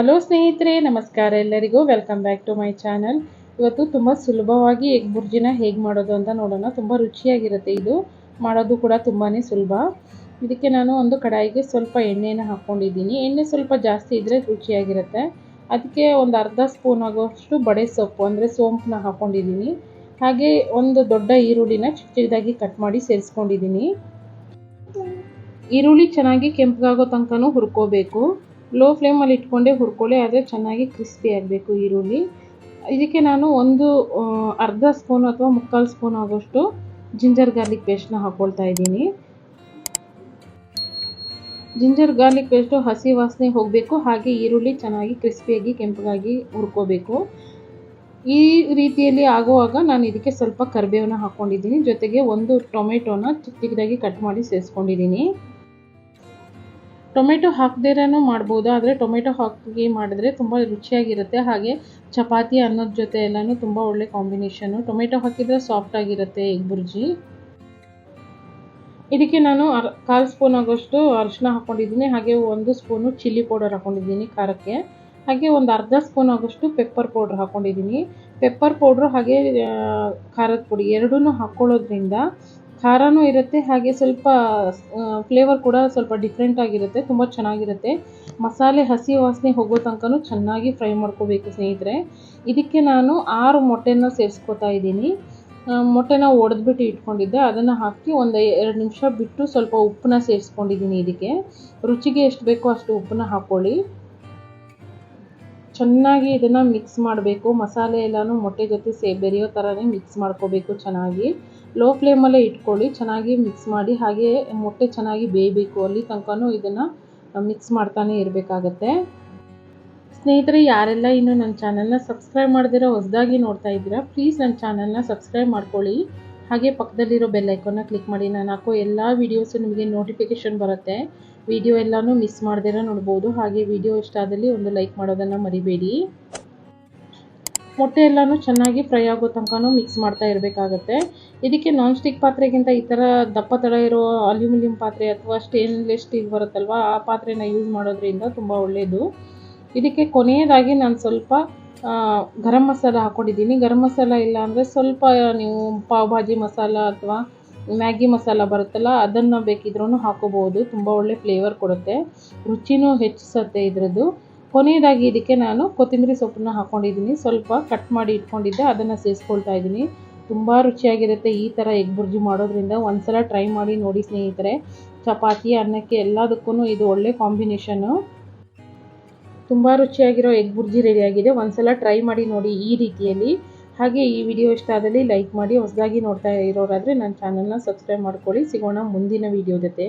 Hello ಸ್ನೇಹಿತರೆ, ನಮಸ್ಕಾರ ಎಲ್ಲರಿಗೂ. Welcome back to my channel. ಇವತ್ತು ತುಂಬ ಸುಲಭವಾಗಿ ಎಗ್ ಬುರ್ಜಿನ ಹೇಗೆ ಮಾಡೋದು ಅಂತ ನೋಡೋಣ. ತುಂಬ ರುಚಿಯಾಗಿರುತ್ತೆ. ಇದು ಮಾಡೋದು ಕೂಡ ತುಂಬಾ ಸುಲಭ. ಇದಕ್ಕೆ ನಾನು ಒಂದು ಕಡಾಯಿಗೆ ಸ್ವಲ್ಪ ಎಣ್ಣೆನ ಹಾಕ್ಕೊಂಡಿದ್ದೀನಿ. ಎಣ್ಣೆ ಸ್ವಲ್ಪ ಜಾಸ್ತಿ ಇದ್ದರೆ ರುಚಿಯಾಗಿರುತ್ತೆ. ಅದಕ್ಕೆ ಒಂದು ಅರ್ಧ ಸ್ಪೂನ್ ಆಗೋಷ್ಟು ಬಡೆ ಸೊಪ್ಪು ಅಂದರೆ ಸೋಂಪನ್ನ ಹಾಕ್ಕೊಂಡಿದ್ದೀನಿ. ಹಾಗೆ ಒಂದು ದೊಡ್ಡ ಈರುಳ್ಳಿನ ಚಿಕ್ಕ ಚಿಕ್ಕದಾಗಿ ಕಟ್ ಮಾಡಿ ಸೇರಿಸ್ಕೊಂಡಿದ್ದೀನಿ. ಈರುಳ್ಳಿ ಚೆನ್ನಾಗಿ ಕೆಂಪಗಾಗೋ ತನಕನೂ ಹುರ್ಕೋಬೇಕು. ಲೋ ಫ್ಲೇಮಲ್ಲಿ ಇಟ್ಕೊಂಡೇ ಹುರ್ಕೊಳ್ಳಿ, ಆದರೆ ಚೆನ್ನಾಗಿ ಕ್ರಿಸ್ಪಿ ಆಗಬೇಕು ಈರುಳ್ಳಿ. ಇದಕ್ಕೆ ನಾನು ಒಂದು ಅರ್ಧ ಸ್ಪೂನ್ ಅಥವಾ ಮುಕ್ಕಾಲು ಸ್ಪೂನ್ ಆಗೋಷ್ಟು ಜಿಂಜರ್ ಗಾರ್ಲಿಕ್ ಪೇಸ್ಟ್ನ ಹಾಕ್ಕೊಳ್ತಾ ಇದ್ದೀನಿ. ಜಿಂಜರ್ ಗಾರ್ಲಿಕ್ ಪೇಸ್ಟು ಹಸಿ ವಾಸನೆ ಹೋಗಬೇಕು. ಹಾಗೆ ಈರುಳ್ಳಿ ಚೆನ್ನಾಗಿ ಕ್ರಿಸ್ಪಿಯಾಗಿ ಕೆಂಪಗಾಗಿ ಹುರ್ಕೋಬೇಕು. ಈ ರೀತಿಯಲ್ಲಿ ಆಗುವಾಗ ನಾನು ಇದಕ್ಕೆ ಸ್ವಲ್ಪ ಕರಿಬೇವನ್ನ ಹಾಕ್ಕೊಂಡಿದ್ದೀನಿ. ಜೊತೆಗೆ ಒಂದು ಟೊಮೆಟೊನ ಚಿಕ್ಕ ಚಿಕ್ಕದಾಗಿ ಕಟ್ ಮಾಡಿ ಸೇರಿಸ್ಕೊಂಡಿದ್ದೀನಿ. ಟೊಮೆಟೊ ಹಾಕದೇನೂ ಮಾಡ್ಬೋದು, ಆದರೆ ಟೊಮೆಟೊ ಹಾಕಿ ಮಾಡಿದ್ರೆ ತುಂಬ ರುಚಿಯಾಗಿರುತ್ತೆ. ಹಾಗೆ ಚಪಾತಿ ಅನ್ನೋದ್ರ ಜೊತೆ ಎಲ್ಲನೂ ತುಂಬ ಒಳ್ಳೆ ಕಾಂಬಿನೇಷನು. ಟೊಮೆಟೊ ಹಾಕಿದರೆ ಸಾಫ್ಟ್ ಆಗಿರುತ್ತೆ ಎಗ್ ಬುರ್ಜಿ. ಇದಕ್ಕೆ ನಾನು ಕಾಲು ಸ್ಪೂನ್ ಆಗೋಷ್ಟು ಅರಿಶಿನ ಹಾಕ್ಕೊಂಡಿದ್ದೀನಿ. ಹಾಗೆ ಒಂದು ಸ್ಪೂನು ಚಿಲ್ಲಿ ಪೌಡರ್ ಹಾಕ್ಕೊಂಡಿದ್ದೀನಿ ಖಾರಕ್ಕೆ. ಹಾಗೆ ಒಂದು ಅರ್ಧ ಸ್ಪೂನ್ ಆಗೋಷ್ಟು ಪೆಪ್ಪರ್ ಪೌಡ್ರ್ ಹಾಕ್ಕೊಂಡಿದ್ದೀನಿ. ಪೆಪ್ಪರ್ ಪೌಡ್ರು ಹಾಗೆ ಖಾರದ ಪುಡಿ ಎರಡೂ ಹಾಕ್ಕೊಳ್ಳೋದ್ರಿಂದ ಖಾರನೂ ಇರುತ್ತೆ, ಹಾಗೆ ಸ್ವಲ್ಪ ಫ್ಲೇವರ್ ಕೂಡ ಸ್ವಲ್ಪ ಡಿಫ್ರೆಂಟ್ ಆಗಿರುತ್ತೆ. ತುಂಬ ಚೆನ್ನಾಗಿರುತ್ತೆ. ಮಸಾಲೆ ಹಸಿ ವಾಸನೆ ಹೋಗೋ ತನಕನೂ ಚೆನ್ನಾಗಿ ಫ್ರೈ ಮಾಡ್ಕೋಬೇಕು ಸ್ನೇಹಿತರೆ. ಇದಕ್ಕೆ ನಾನು 6 ಮೊಟ್ಟೆನ ಸೇರಿಸ್ಕೊತಾ ಇದ್ದೀನಿ. ಮೊಟ್ಟೆನ ಒಡೆದ್ಬಿಟ್ಟು ಇಟ್ಕೊಂಡಿದ್ದೆ, ಅದನ್ನು ಹಾಕಿ ಒಂದು 2 ನಿಮಿಷ ಬಿಟ್ಟು ಸ್ವಲ್ಪ ಉಪ್ಪನ್ನ ಸೇರಿಸ್ಕೊಂಡಿದ್ದೀನಿ. ಇದಕ್ಕೆ ರುಚಿಗೆ ಎಷ್ಟು ಬೇಕೋ ಅಷ್ಟು ಉಪ್ಪನ್ನ ಹಾಕ್ಕೊಳ್ಳಿ. ಚೆನ್ನಾಗಿ ಇದನ್ನು ಮಿಕ್ಸ್ ಮಾಡಬೇಕು. ಮಸಾಲೆ ಎಲ್ಲನೂ ಮೊಟ್ಟೆ ಜೊತೆ ಬೆರೆಯೋ ಥರನೇ ಮಿಕ್ಸ್ ಮಾಡ್ಕೋಬೇಕು ಚೆನ್ನಾಗಿ. ಲೋ ಫ್ಲೇಮಲ್ಲೇ ಇಟ್ಕೊಳ್ಳಿ, ಚೆನ್ನಾಗಿ ಮಿಕ್ಸ್ ಮಾಡಿ. ಹಾಗೆ ಮೊಟ್ಟೆ ಚೆನ್ನಾಗಿ ಬೇಯಬೇಕು, ಅಲ್ಲಿ ತನಕನೂ ಇದನ್ನು ಮಿಕ್ಸ್ ಮಾಡ್ತಾನೆ ಇರಬೇಕಾಗತ್ತೆ. ಸ್ನೇಹಿತರೆ, ಯಾರೆಲ್ಲ ಇನ್ನೂ ನನ್ನ ಚಾನಲ್ನ ಸಬ್ಸ್ಕ್ರೈಬ್ ಮಾಡದಿರೋ ಹೊಸದಾಗಿ ನೋಡ್ತಾ ಇದ್ದೀರಾ, ಪ್ಲೀಸ್ ನನ್ನ ಚಾನಲ್ನ ಸಬ್ಸ್ಕ್ರೈಬ್ ಮಾಡ್ಕೊಳ್ಳಿ. ಹಾಗೆ ಪಕ್ಕದಲ್ಲಿರೋ ಬೆಲ್ ಐಕಾನ್ನ ಕ್ಲಿಕ್ ಮಾಡಿ. ನಾನು ಹಾಕೋ ಎಲ್ಲ ವೀಡಿಯೋಸು ನಿಮಗೆ ನೋಟಿಫಿಕೇಷನ್ ಬರುತ್ತೆ. ವಿಡಿಯೋ ಎಲ್ಲನೂ ಮಿಸ್ ಮಾಡ್ದಿರ ನೋಡ್ಬೋದು. ಹಾಗೆ ವಿಡಿಯೋ ಇಷ್ಟ ಆದಲ್ಲಿ ಒಂದು ಲೈಕ್ ಮಾಡೋದನ್ನು ಮರಿಬೇಡಿ. ಮೊಟ್ಟೆ ಎಲ್ಲನೂ ಚೆನ್ನಾಗಿ ಫ್ರೈ ಆಗೋ ತನಕನೂ ಮಿಕ್ಸ್ ಮಾಡ್ತಾ ಇರಬೇಕಾಗತ್ತೆ. ಇದಕ್ಕೆ ನಾನ್ ಸ್ಟಿಕ್ ಪಾತ್ರೆಗಿಂತ ಈ ಥರ ದಪ್ಪ ತಳ ಇರೋ ಅಲ್ಯೂಮಿನಿಯಂ ಪಾತ್ರೆ ಅಥವಾ ಸ್ಟೇನ್ಲೆಸ್ ಸ್ಟೀಲ್ ಬರುತ್ತಲ್ವ, ಆ ಪಾತ್ರೆನ ಯೂಸ್ ಮಾಡೋದ್ರಿಂದ ತುಂಬ ಒಳ್ಳೆಯದು. ಇದಕ್ಕೆ ಕೊನೆಯದಾಗಿ ನಾನು ಸ್ವಲ್ಪ ಗರಂ ಮಸಾಲ ಹಾಕ್ಕೊಂಡಿದ್ದೀನಿ. ಗರಂ ಮಸಾಲ ಇಲ್ಲ ಅಂದರೆ ಸ್ವಲ್ಪ ನೀವು ಪಾವ್ ಭಾಜಿ ಮಸಾಲ ಅಥವಾ ಮ್ಯಾಗಿ ಮಸಾಲ ಬರುತ್ತಲ್ಲ, ಅದನ್ನು ಬೇಕಿದ್ರೂ ಹಾಕೋಬೋದು. ತುಂಬ ಒಳ್ಳೆ ಫ್ಲೇವರ್ ಕೊಡುತ್ತೆ, ರುಚಿನೂ ಹೆಚ್ಚಿಸುತ್ತೆ ಇದರದ್ದು. ಕೊನೆಯದಾಗಿ ಇದಕ್ಕೆ ನಾನು ಕೊತ್ತಂಬರಿ ಸೊಪ್ಪನ್ನ ಹಾಕ್ಕೊಂಡಿದ್ದೀನಿ. ಸ್ವಲ್ಪ ಕಟ್ ಮಾಡಿ ಇಟ್ಕೊಂಡಿದ್ದೆ, ಅದನ್ನು ಸೇರಿಸ್ಕೊಳ್ತಾ ಇದ್ದೀನಿ. ತುಂಬ ರುಚಿಯಾಗಿರುತ್ತೆ ಈ ಥರ ಎಗ್ ಬುರ್ಜಿ ಮಾಡೋದ್ರಿಂದ. ಒಂದ್ಸಲ ಟ್ರೈ ಮಾಡಿ ನೋಡಿ ಸ್ನೇಹಿತರೆ. ಚಪಾತಿ ಅನ್ನಕ್ಕೆ ಎಲ್ಲದಕ್ಕೂ ಇದು ಒಳ್ಳೆ ಕಾಂಬಿನೇಷನ್ನು. ತುಂಬ ರುಚಿಯಾಗಿರೋ ಎಗ್ ಬುರ್ಜಿ ರೆಡಿಯಾಗಿದೆ. ಒಂದ್ಸಲ ಟ್ರೈ ಮಾಡಿ ನೋಡಿ ಈ ರೀತಿಯಲ್ಲಿ. ಹಾಗೆ ಈ ವಿಡಿಯೋ ಇಷ್ಟ ಆದಲ್ಲಿ ಲೈಕ್ ಮಾಡಿ. ಹೊಸದಾಗಿ ನೋಡ್ತಾ ಇರೋರಾದರೆ ನನ್ನ ಚಾನಲ್ನ ಸಬ್ಸ್ಕ್ರೈಬ್ ಮಾಡ್ಕೊಳ್ಳಿ. ಸಿಗೋಣ ಮುಂದಿನ ವಿಡಿಯೋ ಜೊತೆ.